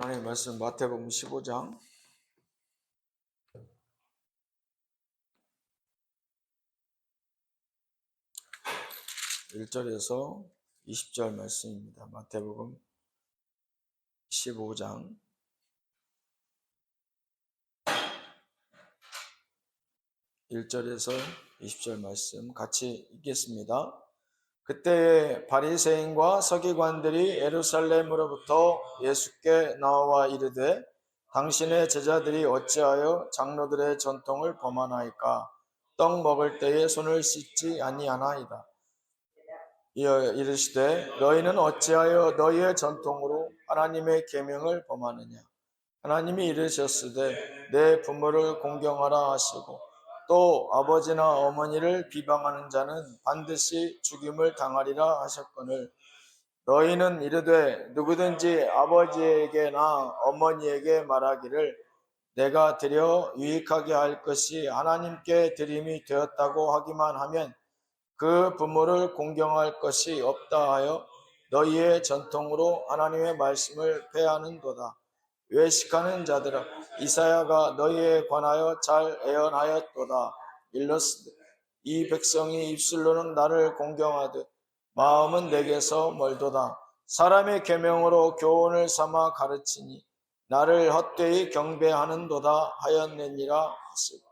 하나님의 말씀 마태복음 15장 1절에서 20절 말씀입니다. 마태복음 15장 1절에서 20절 말씀 같이 읽겠습니다. 그때 바리새인과 서기관들이 예루살렘으로부터 예수께 나와 이르되 당신의 제자들이 어찌하여 장로들의 전통을 범하나이까? 떡 먹을 때에 손을 씻지 아니하나이다. 이르시되 너희는 어찌하여 너희의 전통으로 하나님의 계명을 범하느냐? 하나님이 이르셨으되 내 부모를 공경하라 하시고 또 아버지나 어머니를 비방하는 자는 반드시 죽임을 당하리라 하셨거늘 너희는 이르되 누구든지 아버지에게나 어머니에게 말하기를 내가 드려 유익하게 할 것이 하나님께 드림이 되었다고 하기만 하면 그 부모를 공경할 것이 없다 하여 너희의 전통으로 하나님의 말씀을 폐하는도다. 외식하는 자들아, 이사야가 너희에 관하여 잘 예언하였도다. 일러스되 이 백성이 입술로는 나를 공경하듯 마음은 내게서 멀도다. 사람의 계명으로 교훈을 삼아 가르치니 나를 헛되이 경배하는도다 하였느니라 하시고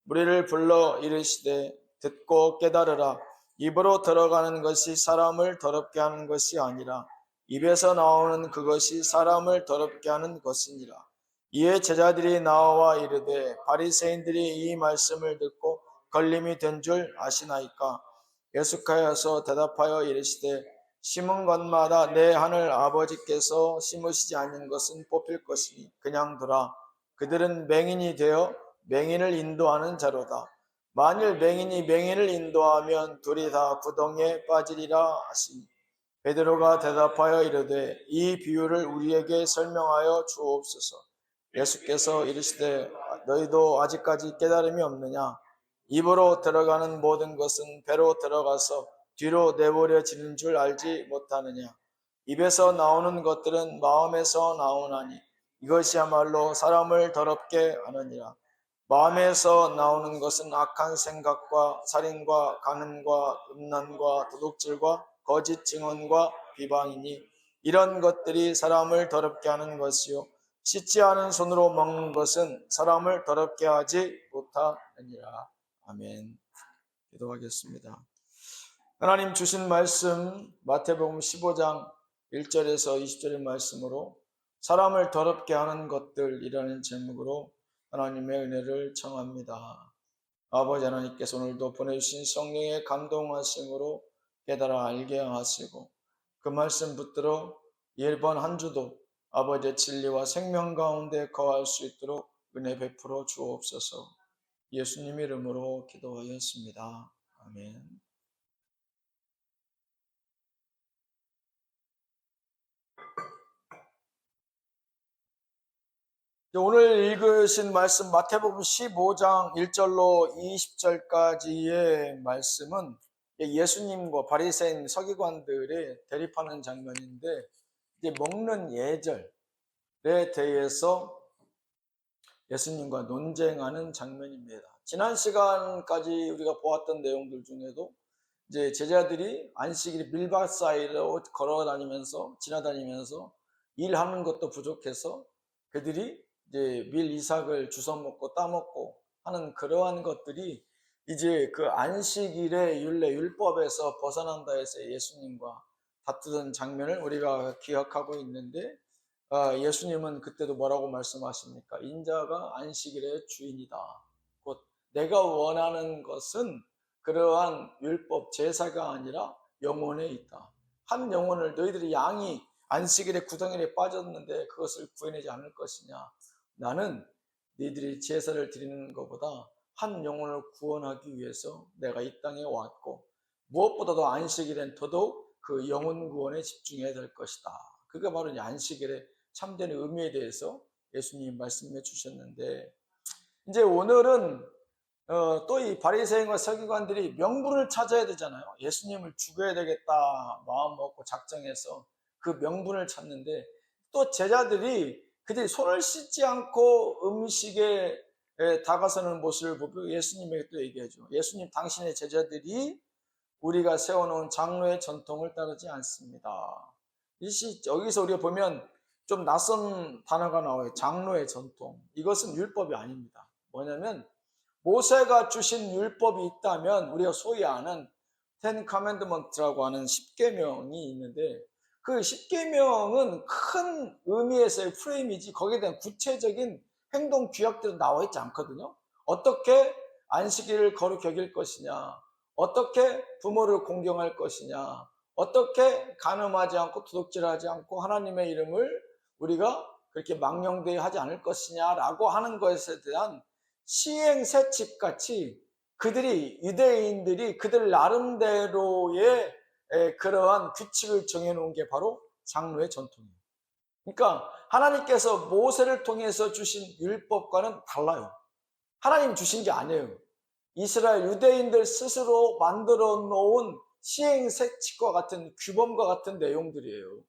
무리를 불러 이르시되 듣고 깨달으라. 입으로 들어가는 것이 사람을 더럽게 하는 것이 아니라 입에서 나오는 그것이 사람을 더럽게 하는 것이니라. 이에 제자들이 나와 이르되 바리새인들이 이 말씀을 듣고 걸림이 된 줄 아시나이까? 예수께서 대답하여 이르시되 심은 것마다 내 하늘 아버지께서 심으시지 않은 것은 뽑힐 것이니 그냥 두라. 그들은 맹인이 되어 맹인을 인도하는 자로다. 만일 맹인이 맹인을 인도하면 둘이 다 구덩이에 빠지리라 하시니 베드로가 대답하여 이르되 이 비유를 우리에게 설명하여 주옵소서. 예수께서 이르시되 너희도 아직까지 깨달음이 없느냐? 입으로 들어가는 모든 것은 배로 들어가서 뒤로 내버려지는 줄 알지 못하느냐? 입에서 나오는 것들은 마음에서 나오나니 이것이야말로 사람을 더럽게 하느니라. 마음에서 나오는 것은 악한 생각과 살인과 간음과 음란과 도둑질과 거짓 증언과 비방이니 이런 것들이 사람을 더럽게 하는 것이요 씻지 않은 손으로 먹는 것은 사람을 더럽게 하지 못하느니라. 아멘. 기도하겠습니다. 하나님 주신 말씀 마태복음 15장 1절에서 20절의 말씀으로 사람을 더럽게 하는 것들이라는 제목으로 하나님의 은혜를 청합니다. 아버지 하나님께서 오늘도 보내주신 성령의 감동하심으로 깨달아 알게 하시고 그 말씀 붙들어 이번 한 주도 아버지의 진리와 생명 가운데 거할 수 있도록 은혜 베풀어 주옵소서. 예수님 이름으로 기도하였습니다. 아멘. 오늘 읽으신 말씀 마태복음 15장 1절로 20절까지의 말씀은 예수님과 바리새인 서기관들의 대립하는 장면인데 이제 먹는 예절에 대해서 예수님과 논쟁하는 장면입니다. 지난 시간까지 우리가 보았던 내용들 중에도 이제 제자들이 안식일 밀밭 사이로 걸어 다니면서 지나다니면서 일하는 것도 부족해서 그들이 이제 밀 이삭을 주워 먹고 따먹고 하는 그러한 것들이 이제 그 안식일의 율례 율법에서 벗어난다 해서 예수님과 다투던 장면을 우리가 기억하고 있는데 예수님은 그때도 뭐라고 말씀하십니까? 인자가 안식일의 주인이다. 곧 내가 원하는 것은 그러한 율법 제사가 아니라 영혼에 있다. 한 영혼을 너희들이 양이 안식일에 구덩이에 빠졌는데 그것을 구해내지 않을 것이냐. 나는 너희들이 제사를 드리는 것보다 한 영혼을 구원하기 위해서 내가 이 땅에 왔고 무엇보다도 안식일엔 더더욱 그 영혼 구원에 집중해야 될 것이다. 그게 바로 안식일의 참된 의미에 대해서 예수님이 말씀해 주셨는데 이제 오늘은 또 이 바리새인과 서기관들이 명분을 찾아야 되잖아요. 예수님을 죽여야 되겠다 마음 먹고 작정해서 그 명분을 찾는데 또 제자들이 그들이 손을 씻지 않고 음식에 다가서는 모습을 보고 예수님에게 또 얘기하죠. 예수님, 당신의 제자들이 우리가 세워놓은 장로의 전통을 따르지 않습니다. 여기서 우리가 보면 좀 낯선 단어가 나와요. 장로의 전통. 이것은 율법이 아닙니다. 뭐냐면 모세가 주신 율법이 있다면 우리가 소위 아는 텐 커맨드먼트라고 하는 10계명이 있는데, 그 10계명은 큰 의미에서의 프레임이지 거기에 대한 구체적인 행동 규약들은 나와 있지 않거든요. 어떻게 안식일을 거룩히 여길 것이냐, 어떻게 부모를 공경할 것이냐, 어떻게 간음하지 않고 도둑질하지 않고 하나님의 이름을 우리가 그렇게 망령되이 하지 않을 것이냐라고 하는 것에 대한 시행세칙 같이 유대인들이 그들 나름대로의 그러한 규칙을 정해놓은 게 바로 장로의 전통이에요. 그러니까 하나님께서 모세를 통해서 주신 율법과는 달라요. 하나님 주신 게 아니에요. 이스라엘 유대인들 스스로 만들어 놓은 시행세칙과 같은 규범과 같은 내용들이에요.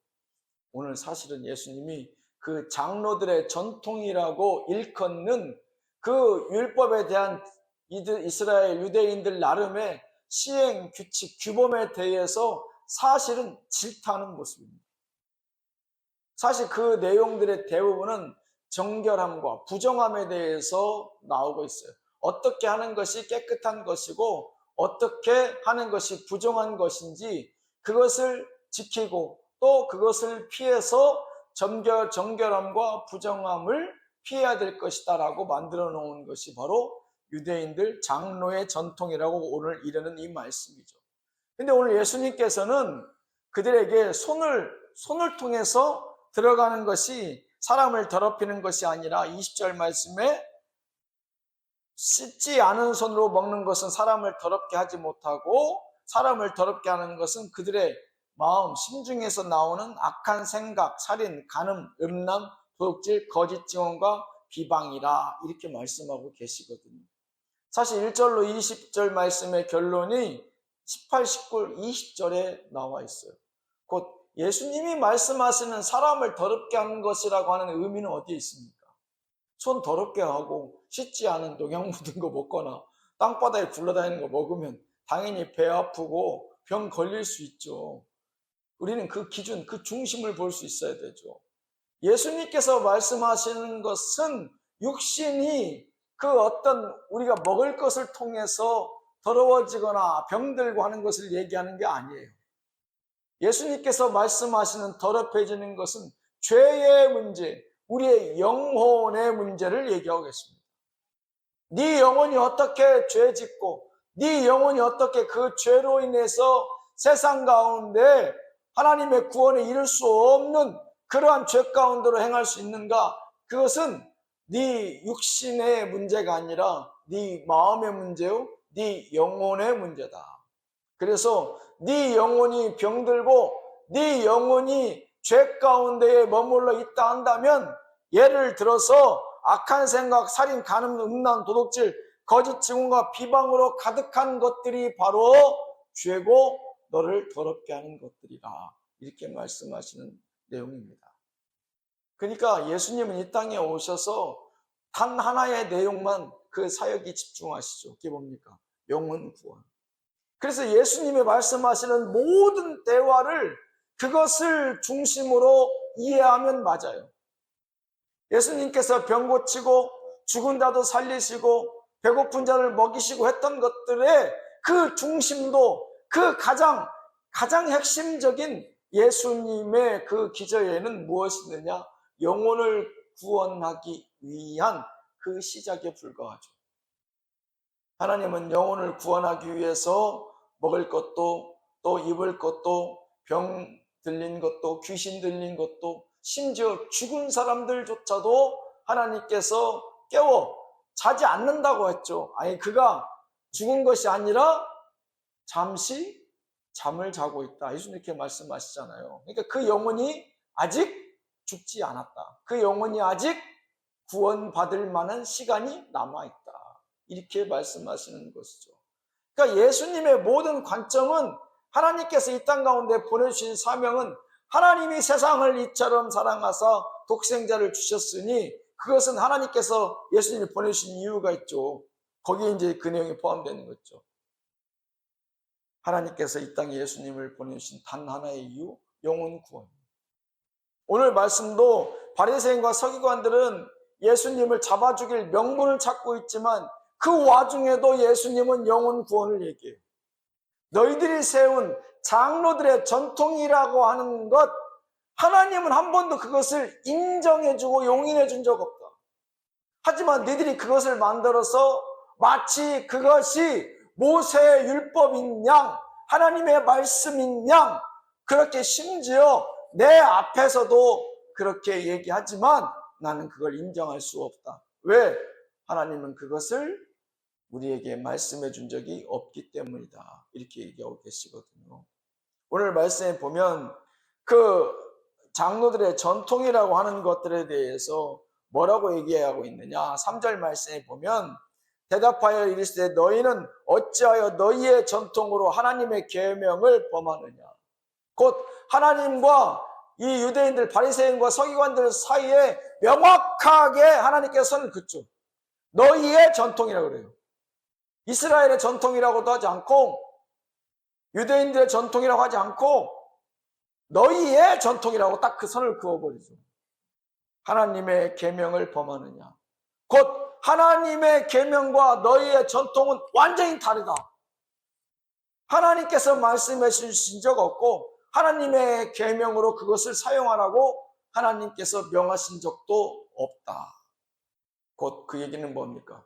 오늘 사실은 예수님이 그 장로들의 전통이라고 일컫는 그 율법에 대한 이스라엘 유대인들 나름의 시행 규칙 규범에 대해서 사실은 질타하는 모습입니다. 사실 그 내용들의 대부분은 정결함과 부정함에 대해서 나오고 있어요. 어떻게 하는 것이 깨끗한 것이고 어떻게 하는 것이 부정한 것인지 그것을 지키고 또 그것을 피해서 정결함과 부정함을 피해야 될 것이다 라고 만들어 놓은 것이 바로 유대인들 장로의 전통이라고 오늘 이르는 이 말씀이죠. 근데 오늘 예수님께서는 그들에게 손을 통해서 들어가는 것이 사람을 더럽히는 것이 아니라 20절 말씀에 씻지 않은 손으로 먹는 것은 사람을 더럽게 하지 못하고 사람을 더럽게 하는 것은 그들의 마음, 심중에서 나오는 악한 생각, 살인, 간음, 음란, 도둑질, 거짓 증언과 비방이라 이렇게 말씀하고 계시거든요. 사실 1절로 20절 말씀의 결론이 18, 19, 20절에 나와 있어요. 곧 예수님이 말씀하시는 사람을 더럽게 하는 것이라고 하는 의미는 어디에 있습니까? 손 더럽게 하고 씻지 않은 농약 묻은 거 먹거나 땅바닥에 굴러다니는 거 먹으면 당연히 배 아프고 병 걸릴 수 있죠. 우리는 그 기준, 그 중심을 볼 수 있어야 되죠. 예수님께서 말씀하시는 것은 육신이 그 어떤 우리가 먹을 것을 통해서 더러워지거나 병들고 하는 것을 얘기하는 게 아니에요. 예수님께서 말씀하시는 더럽혀지는 것은 죄의 문제, 우리의 영혼의 문제를 얘기하고 계십니다. 네 영혼이 어떻게 죄 짓고 네 영혼이 어떻게 그 죄로 인해서 세상 가운데 하나님의 구원에 이를 수 없는 그러한 죄 가운데로 행할 수 있는가? 그것은 네 육신의 문제가 아니라 네 마음의 문제요, 네 영혼의 문제다. 그래서 네 영혼이 병들고 네 영혼이 죄 가운데에 머물러 있다 한다면, 예를 들어서 악한 생각, 살인, 간음, 음란, 도둑질, 거짓 증언과 비방으로 가득한 것들이 바로 죄고 너를 더럽게 하는 것들이라, 이렇게 말씀하시는 내용입니다. 그러니까 예수님은 이 땅에 오셔서 단 하나의 내용만 그 사역에 집중하시죠. 그게 뭡니까? 영혼 구원. 그래서 예수님이 말씀하시는 모든 대화를 그것을 중심으로 이해하면 맞아요. 예수님께서 병 고치고 죽은 자도 살리시고 배고픈 자를 먹이시고 했던 것들의 그 중심도, 그 가장 핵심적인 예수님의 그 기저에는 무엇이 있느냐? 영혼을 구원하기 위한 그 시작에 불과하죠. 하나님은 영혼을 구원하기 위해서 먹을 것도 또 입을 것도 병 들린 것도 귀신 들린 것도 심지어 죽은 사람들조차도 하나님께서 깨워 자지 않는다고 했죠. 아니, 그가 죽은 것이 아니라 잠시 잠을 자고 있다, 예수님 이렇게 말씀하시잖아요. 그러니까 그 영혼이 아직 죽지 않았다, 그 영혼이 아직 구원받을 만한 시간이 남아있다, 이렇게 말씀하시는 것이죠. 그러니까 예수님의 모든 관점은, 하나님께서 이 땅 가운데 보내주신 사명은 하나님이 세상을 이처럼 사랑하사 독생자를 주셨으니 그것은 하나님께서 예수님을 보내주신 이유가 있죠. 거기에 이제 그 내용이 포함되는 거죠. 하나님께서 이 땅에 예수님을 보내주신 단 하나의 이유, 영혼 구원. 오늘 말씀도 바리새인과 서기관들은 예수님을 잡아 죽일 명분을 찾고 있지만 그 와중에도 예수님은 영혼 구원을 얘기해요. 너희들이 세운 장로들의 전통이라고 하는 것, 하나님은 한 번도 그것을 인정해주고 용인해준 적 없다. 하지만 너희들이 그것을 만들어서 마치 그것이 모세의 율법인 양, 하나님의 말씀인 양, 그렇게 심지어 내 앞에서도 그렇게 얘기하지만 나는 그걸 인정할 수 없다. 왜? 하나님은 그것을 우리에게 말씀해 준 적이 없기 때문이다. 이렇게 얘기하고 계시거든요. 오늘 말씀에 보면 그 장로들의 전통이라고 하는 것들에 대해서 뭐라고 얘기하고 있느냐. 3절 말씀에 보면 대답하여 이르시되 너희는 어찌하여 너희의 전통으로 하나님의 계명을 범하느냐. 곧 하나님과 이 유대인들 바리새인과 서기관들 사이에 명확하게 하나님께서 선을 긋죠. 너희의 전통이라고 그래요. 이스라엘의 전통이라고도 하지 않고 유대인들의 전통이라고 하지 않고 너희의 전통이라고 딱 그 선을 그어버리죠. 하나님의 계명을 범하느냐. 곧 하나님의 계명과 너희의 전통은 완전히 다르다. 하나님께서 말씀해 주신 적 없고 하나님의 계명으로 그것을 사용하라고 하나님께서 명하신 적도 없다. 곧 그 얘기는 뭡니까?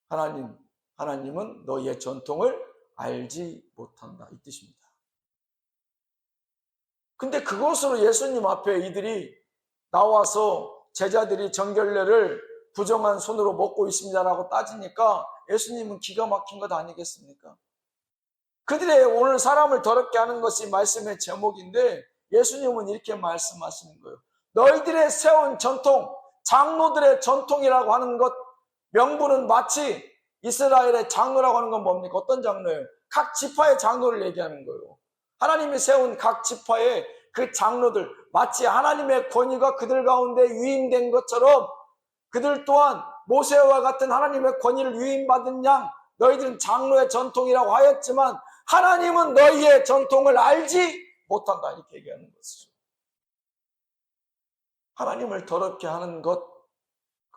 하나님은 너희의 전통을 알지 못한다. 이 뜻입니다. 근데 그것으로 예수님 앞에 이들이 나와서 제자들이 정결례를 부정한 손으로 먹고 있습니다라고 따지니까 예수님은 기가 막힌 것 아니겠습니까? 그들의 오늘 사람을 더럽게 하는 것이 말씀의 제목인데 예수님은 이렇게 말씀하시는 거예요. 너희들의 세운 전통, 장로들의 전통이라고 하는 것, 명분은 마치 이스라엘의 장로라고 하는 건 뭡니까? 어떤 장로예요? 각 지파의 장로를 얘기하는 거예요. 하나님이 세운 각 지파의 그 장로들, 마치 하나님의 권위가 그들 가운데 위임된 것처럼 그들 또한 모세와 같은 하나님의 권위를 위임받은 양, 너희들은 장로의 전통이라고 하였지만 하나님은 너희의 전통을 알지 못한다. 이렇게 얘기하는 것이죠. 하나님을 더럽게 하는 것,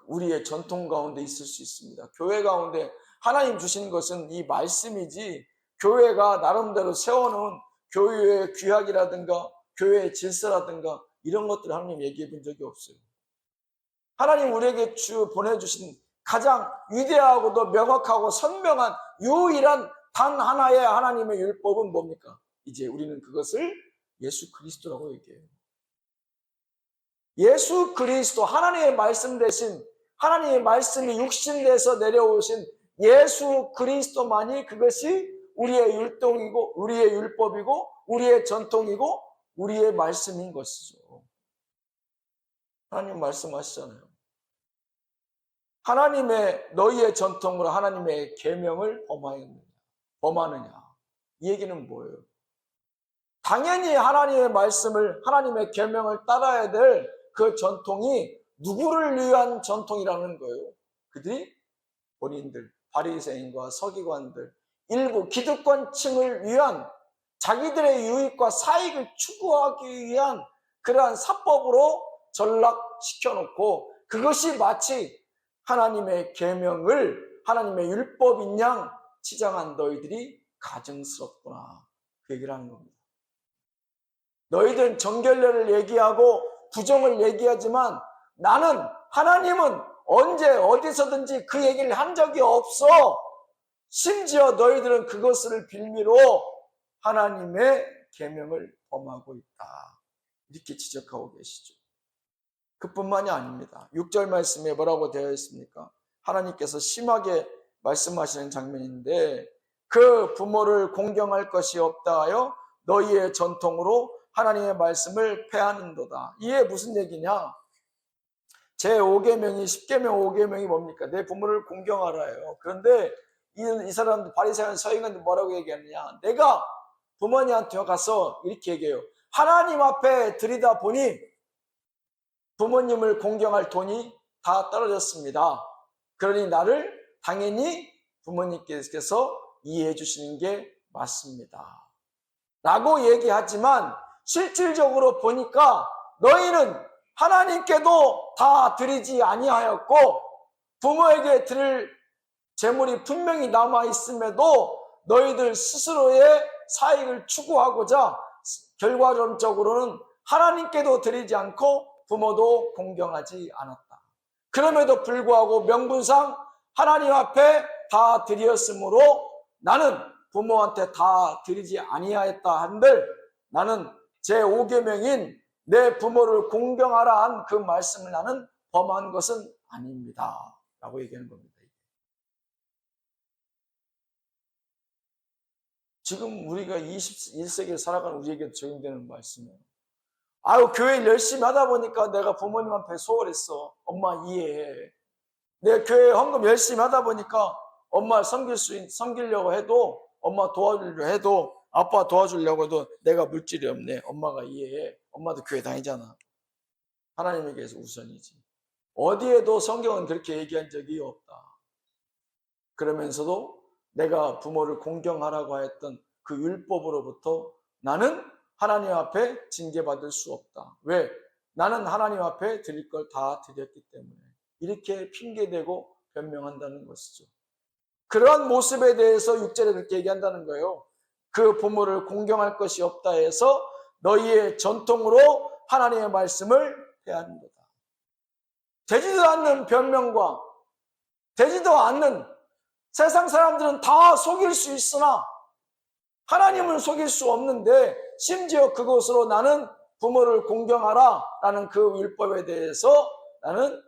우리의 전통 가운데 있을 수 있습니다. 교회 가운데 하나님 주신 것은 이 말씀이지 교회가 나름대로 세워놓은 교회의 규약이라든가 교회의 질서라든가 이런 것들을 하나님 얘기해 본 적이 없어요. 하나님 우리에게 보내주신 가장 위대하고도 명확하고 선명한 유일한 단 하나의 하나님의 율법은 뭡니까? 이제 우리는 그것을 예수 그리스도라고 얘기해요. 예수 그리스도, 하나님의 말씀 대신 하나님의 말씀이 육신돼서 내려오신 예수 그리스도만이 그것이 우리의 율동이고 우리의 율법이고 우리의 전통이고 우리의 말씀인 것이죠. 하나님 말씀하시잖아요. 하나님의 너희의 전통으로 하나님의 계명을 범하느냐. 이 얘기는 뭐예요? 당연히 하나님의 말씀을 하나님의 계명을 따라야 될 그 전통이 누구를 위한 전통이라는 거예요? 그들이 본인들, 바리새인과 서기관들, 일부 기득권층을 위한 자기들의 유익과 사익을 추구하기 위한 그러한 사법으로 전락시켜놓고 그것이 마치 하나님의 계명을 하나님의 율법인 양 치장한 너희들이 가증스럽구나. 그 얘기를 하는 겁니다. 너희들은 정결례를 얘기하고 부정을 얘기하지만 나는 하나님은 언제 어디서든지 그 얘기를 한 적이 없어. 심지어 너희들은 그것을 빌미로 하나님의 계명을 범하고 있다. 이렇게 지적하고 계시죠. 그뿐만이 아닙니다. 6절 말씀에 뭐라고 되어 있습니까? 하나님께서 심하게 말씀하시는 장면인데 그 부모를 공경할 것이 없다 하여 너희의 전통으로 하나님의 말씀을 폐하는도다. 이게 무슨 얘기냐? 제5계명이 10계명 5계명이 뭡니까? 내 부모를 공경하라예요. 그런데 이 사람들 바리새인 서기관들 뭐라고 얘기하느냐? 내가 부모님한테 가서 이렇게 얘기해요. 하나님 앞에 들이다 보니 부모님을 공경할 돈이 다 떨어졌습니다. 그러니 나를 당연히 부모님께서 이해해 주시는 게 맞습니다. 라고 얘기하지만 실질적으로 보니까 너희는 하나님께도 다 드리지 아니하였고 부모에게 드릴 재물이 분명히 남아 있음에도 너희들 스스로의 사익을 추구하고자 결과론적으로는 하나님께도 드리지 않고 부모도 공경하지 않았다. 그럼에도 불구하고 명분상 하나님 앞에 다 드렸으므로 나는 부모한테 다 드리지 아니하였다 한들 나는 제5계명인 내 부모를 공경하라 한 그 말씀을 나는 범한 것은 아닙니다. 라고 얘기하는 겁니다. 지금 우리가 21세기를 살아가는 우리에게 적용되는 말씀이에요. 아유, 교회 열심히 하다 보니까 내가 부모님 앞에 소홀했어. 엄마 이해해. 내 교회 헌금 열심히 하다 보니까 엄마 섬기려고 해도 엄마 도와주려고 해도 아빠 도와주려고 해도 내가 물질이 없네. 엄마가 이해해. 엄마도 교회 다니잖아. 하나님에게서 우선이지. 어디에도 성경은 그렇게 얘기한 적이 없다. 그러면서도 내가 부모를 공경하라고 했던 그 율법으로부터 나는 하나님 앞에 징계받을 수 없다. 왜? 나는 하나님 앞에 드릴 걸 다 드렸기 때문에. 이렇게 핑계대고 변명한다는 것이죠. 그러한 모습에 대해서 6절에 그렇게 얘기한다는 거예요. 그 부모를 공경할 것이 없다 해서 너희의 전통으로 하나님의 말씀을 폐하는 거다. 되지도 않는 변명과 되지도 않는 세상 사람들은 다 속일 수 있으나 하나님을 속일 수 없는데 심지어 그것으로 나는 부모를 공경하라 라는 그 율법에 대해서 나는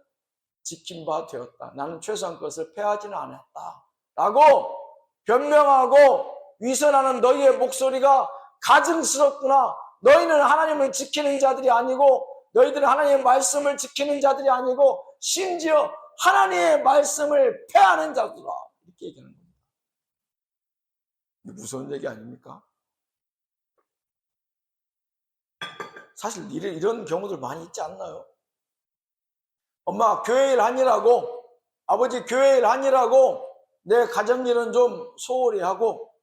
지킨 바 되었다. 나는 최소한 것을 폐하지는 않았다. 라고 변명하고 위선하는 너희의 목소리가 가증스럽구나. 너희는 하나님을 지키는 자들이 아니고 너희들은 하나님의 말씀을 지키는 자들이 아니고 심지어 하나님의 말씀을 폐하는 자들아. 이렇게 얘기하는 겁니다. 무서운 얘기 아닙니까? 사실 이런 경우들 많이 있지 않나요? 엄마 교회 일 하니라고, 아버지 교회 일 하니라고 내 가정일은 좀 소홀히 하고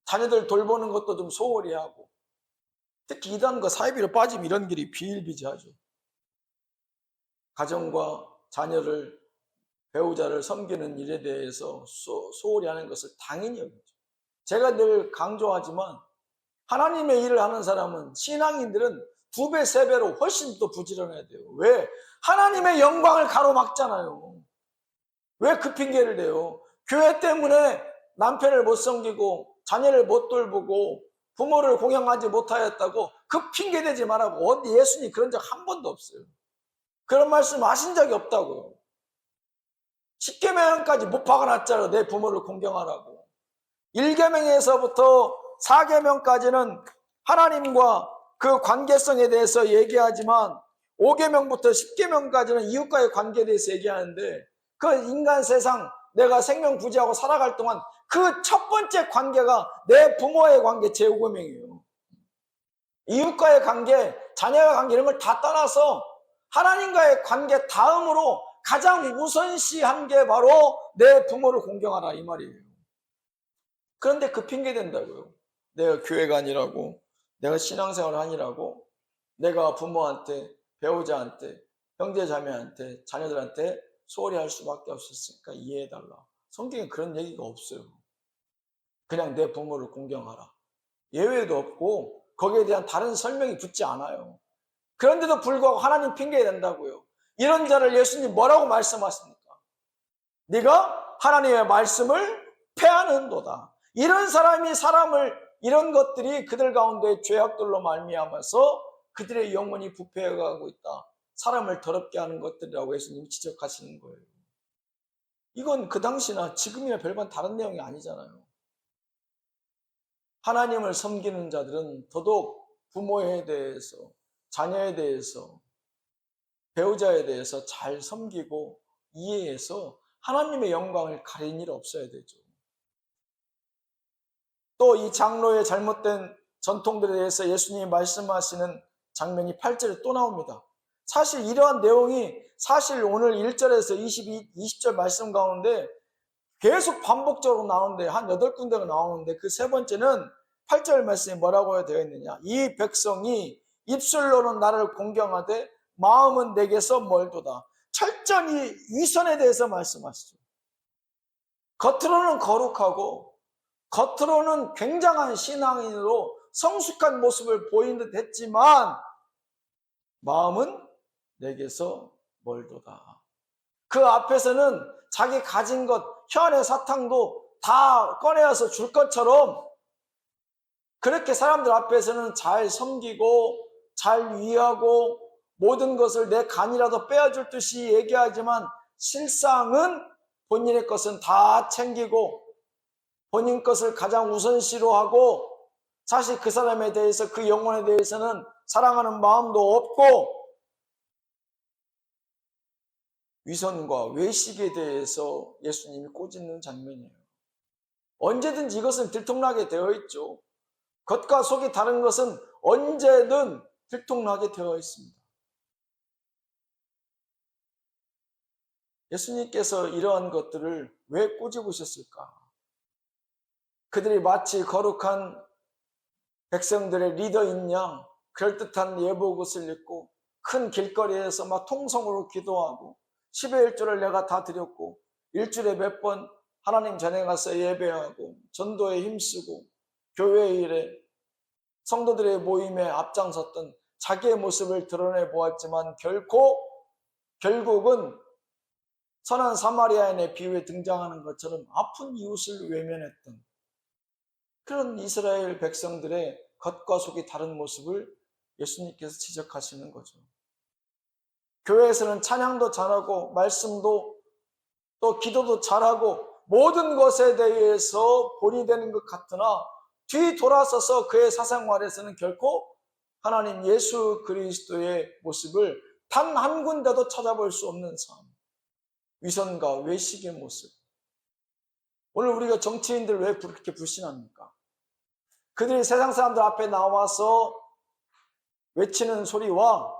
자녀들 돌보는 것도 좀 소홀히 하고 특히 이단과 사이비로 빠지면 이런 길이 비일비재하죠. 가정과 자녀를 배우자를 섬기는 일에 대해서 소홀히 하는 것을 당연히 여기죠. 제가 늘 강조하지만 하나님의 일을 하는 사람은 신앙인들은 2배, 3배로 훨씬 더 부지런해야 돼요. 왜? 하나님의 영광을 가로막잖아요. 왜 그 핑계를 대요? 교회 때문에 남편을 못 섬기고 자녀를 못 돌보고 부모를 공경하지 못하였다고 그 핑계 대지 말라고. 어디 예수님 그런 적 한 번도 없어요. 그런 말씀 하신 적이 없다고요. 10계명까지 못 박아놨잖아요. 내 부모를 공경하라고. 1계명에서부터 4계명까지는 하나님과 그 관계성에 대해서 얘기하지만 5계명부터 10계명까지는 이웃과의 관계에 대해서 얘기하는데 그 인간 세상 내가 생명 부지하고 살아갈 동안 그 첫 번째 관계가 내 부모의 관계 제5계명이에요. 이웃과의 관계, 자녀와의 관계 이런 걸 다 떠나서 하나님과의 관계 다음으로 가장 우선시한 게 바로 내 부모를 공경하라 이 말이에요. 그런데 그 핑계 된다고요. 내가 교회가 아니라고, 내가 신앙생활을 아니라고, 내가 부모한테, 배우자한테, 형제자매한테, 자녀들한테 소홀히 할 수밖에 없었으니까 이해해달라. 성경에 그런 얘기가 없어요. 그냥 내 부모를 공경하라. 예외도 없고 거기에 대한 다른 설명이 붙지 않아요. 그런데도 불구하고 하나님 핑계야 된다고요. 이런 자를 예수님 뭐라고 말씀하십니까? 네가 하나님의 말씀을 폐하는도다. 이런 사람이 이런 것들이 그들 가운데 죄악들로 말미암아서 그들의 영혼이 부패해가고 있다. 사람을 더럽게 하는 것들이라고 예수님이 지적하시는 거예요. 이건 그 당시나 지금이나 별반 다른 내용이 아니잖아요. 하나님을 섬기는 자들은 더더욱 부모에 대해서, 자녀에 대해서, 배우자에 대해서 잘 섬기고 이해해서 하나님의 영광을 가린 일 없어야 되죠. 또 이 장로의 잘못된 전통들에 대해서 예수님이 말씀하시는 장면이 8절에 또 나옵니다. 사실 이러한 내용이 사실 오늘 1절에서 20절 말씀 가운데 계속 반복적으로 나오는데 한 8군데가 나오는데 그 세 번째는 8절 말씀에 뭐라고 되어 있느냐. 이 백성이 입술로는 나를 공경하되 마음은 내게서 멀도다. 철저히 위선에 대해서 말씀하시죠. 겉으로는 거룩하고 겉으로는 굉장한 신앙인으로 성숙한 모습을 보이는 듯 했지만 마음은 내게서 멀도다. 그 앞에서는 자기 가진 것, 혀안의 사탕도 다 꺼내어서 줄 것처럼 그렇게 사람들 앞에서는 잘 섬기고 잘 위하고 모든 것을 내 간이라도 빼앗을 듯이 얘기하지만 실상은 본인의 것은 다 챙기고 본인 것을 가장 우선시로 하고 사실 그 사람에 대해서 그 영혼에 대해서는 사랑하는 마음도 없고 위선과 외식에 대해서 예수님이 꼬집는 장면이에요. 언제든지 이것은 들통나게 되어 있죠. 겉과 속이 다른 것은 언제든 들통나게 되어 있습니다. 예수님께서 이러한 것들을 왜 꼬집으셨을까? 그들이 마치 거룩한 백성들의 리더인 양 그럴듯한 예복옷을 입고 큰 길거리에서 막 통성으로 기도하고 10의 1조를 내가 다 드렸고 일주일에 몇 번 하나님 전에 가서 예배하고 전도에 힘쓰고 교회 일에 성도들의 모임에 앞장섰던 자기의 모습을 드러내 보았지만 결국은 선한 사마리아인의 비유에 등장하는 것처럼 아픈 이웃을 외면했던 그런 이스라엘 백성들의 겉과 속이 다른 모습을 예수님께서 지적하시는 거죠. 교회에서는 찬양도 잘하고 말씀도 또 기도도 잘하고 모든 것에 대해서 본이 되는 것 같으나 뒤돌아서서 그의 사생활에서는 결코 하나님 예수 그리스도의 모습을 단 한 군데도 찾아볼 수 없는 삶, 위선과 외식의 모습. 오늘 우리가 정치인들 왜 그렇게 불신합니까? 그들이 세상 사람들 앞에 나와서 외치는 소리와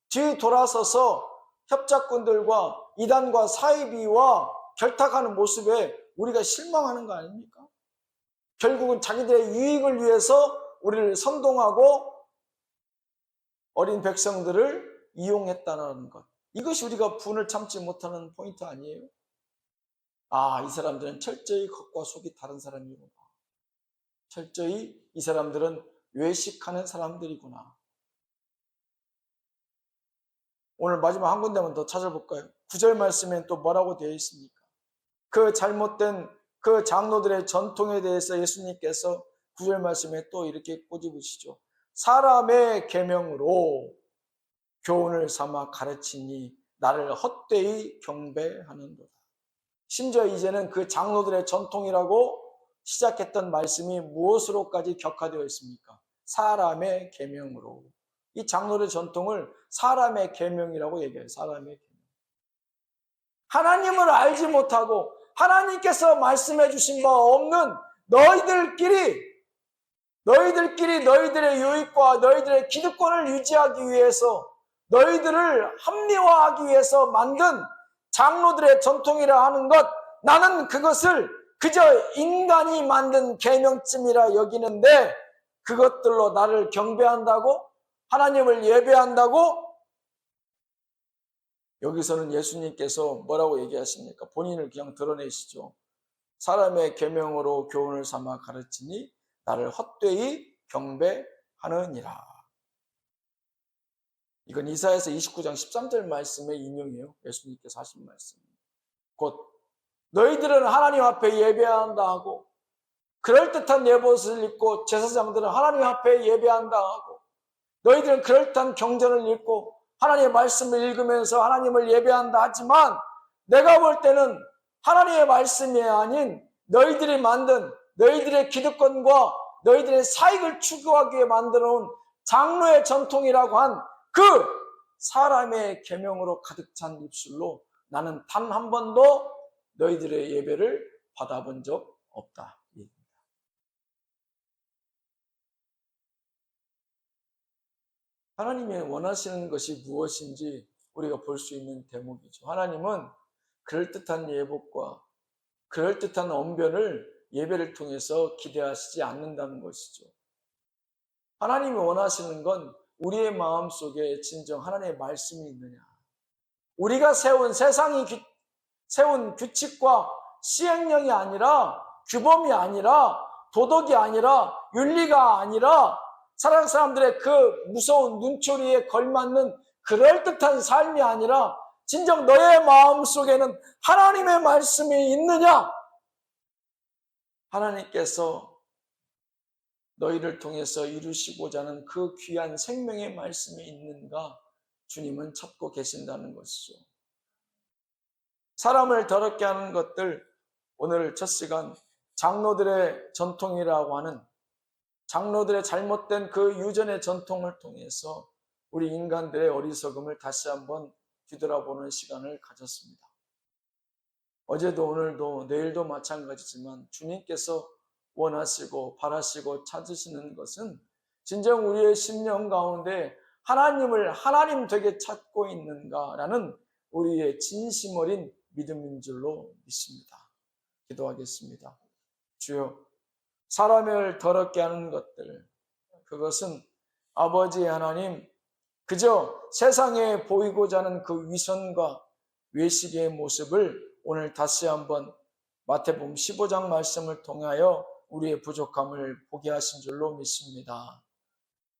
뒤돌아서서 협작꾼들과 이단과 사이비와 결탁하는 모습에 우리가 실망하는 거 아닙니까? 결국은 자기들의 유익을 위해서 우리를 선동하고 어린 백성들을 이용했다는 것. 이것이 우리가 분을 참지 못하는 포인트 아니에요? 아, 이 사람들은 철저히 겉과 속이 다른 사람이구나. 철저히 이 사람들은 외식하는 사람들이구나. 오늘 마지막 한 군데만 더 찾아볼까요? 9절 말씀엔 또 뭐라고 되어 있습니까? 그 잘못된 그 장로들의 전통에 대해서 예수님께서 9절 말씀에 또 이렇게 꼬집으시죠. 사람의 계명으로 교훈을 삼아 가르치니 나를 헛되이 경배하는도다. 심지어 이제는 그 장로들의 전통이라고 시작했던 말씀이 무엇으로까지 격화되어 있습니까? 사람의 계명으로. 이 장로의 전통을 사람의 계명이라고 얘기해요. 사람의 계명. 하나님을 알지 못하고 하나님께서 말씀해 주신 바 없는 너희들끼리 너희들의 유익과 너희들의 기득권을 유지하기 위해서 너희들을 합리화하기 위해서 만든 장로들의 전통이라 하는 것, 나는 그것을 그저 인간이 만든 계명쯤이라 여기는데 그것들로 나를 경배한다고? 하나님을 예배한다고? 여기서는 예수님께서 뭐라고 얘기하십니까? 본인을 그냥 드러내시죠. 사람의 계명으로 교훈을 삼아 가르치니 나를 헛되이 경배하느니라. 이건 이사야서 29장 13절 말씀의 인용이에요. 예수님께서 하신 말씀. 곧 너희들은 하나님 앞에 예배한다 하고 그럴듯한 예봇을 입고 제사장들은 하나님 앞에 예배한다 하고 너희들은 그럴듯한 경전을 읽고 하나님의 말씀을 읽으면서 하나님을 예배한다 하지만 내가 볼 때는 하나님의 말씀이 아닌 너희들이 만든 너희들의 기득권과 너희들의 사익을 추구하기 위해 만들어온 장로의 전통이라고 한 그 사람의 계명으로 가득 찬 입술로 나는 단 한 번도 너희들의 예배를 받아본 적 없다. 하나님이 원하시는 것이 무엇인지 우리가 볼 수 있는 대목이죠. 하나님은 그럴듯한 예복과 그럴듯한 언변을 예배를 통해서 기대하시지 않는다는 것이죠. 하나님이 원하시는 건 우리의 마음속에 진정 하나님의 말씀이 있느냐, 우리가 세운 규칙과 시행령이 아니라, 규범이 아니라, 도덕이 아니라, 윤리가 아니라, 사랑하는 사람들의 그 무서운 눈초리에 걸맞는 그럴듯한 삶이 아니라 진정 너의 마음속에는 하나님의 말씀이 있느냐? 하나님께서 너희를 통해서 이루시고자 하는 그 귀한 생명의 말씀이 있는가? 주님은 찾고 계신다는 것이죠. 사람을 더럽게 하는 것들, 오늘 첫 시간 장로들의 전통이라고 하는, 장로들의 잘못된 그 유전의 전통을 통해서 우리 인간들의 어리석음을 다시 한번 뒤돌아보는 시간을 가졌습니다. 어제도 오늘도 내일도 마찬가지지만 주님께서 원하시고 바라시고 찾으시는 것은 진정 우리의 심령 가운데 하나님을 하나님 되게 찾고 있는가라는 우리의 진심 어린 믿음인 줄로 믿습니다. 기도하겠습니다. 주여, 사람을 더럽게 하는 것들, 그것은 아버지 하나님, 그저 세상에 보이고자 하는 그 위선과 외식의 모습을 오늘 다시 한번 마태복음 15장 말씀을 통하여 우리의 부족함을 보게 하신 줄로 믿습니다.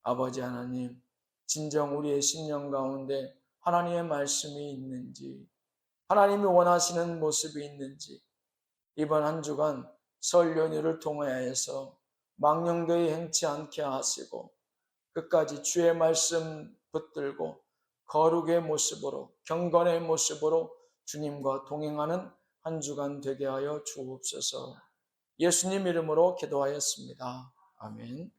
아버지 하나님, 진정 우리의 심령 가운데 하나님의 말씀이 있는지, 하나님이 원하시는 모습이 있는지, 이번 한 주간 설 연휴를 통하여서 망령되이 행치 않게 하시고 끝까지 주의 말씀 붙들고 거룩의 모습으로, 경건의 모습으로 주님과 동행하는 한 주간 되게 하여 주옵소서. 예수님 이름으로 기도하였습니다. 아멘.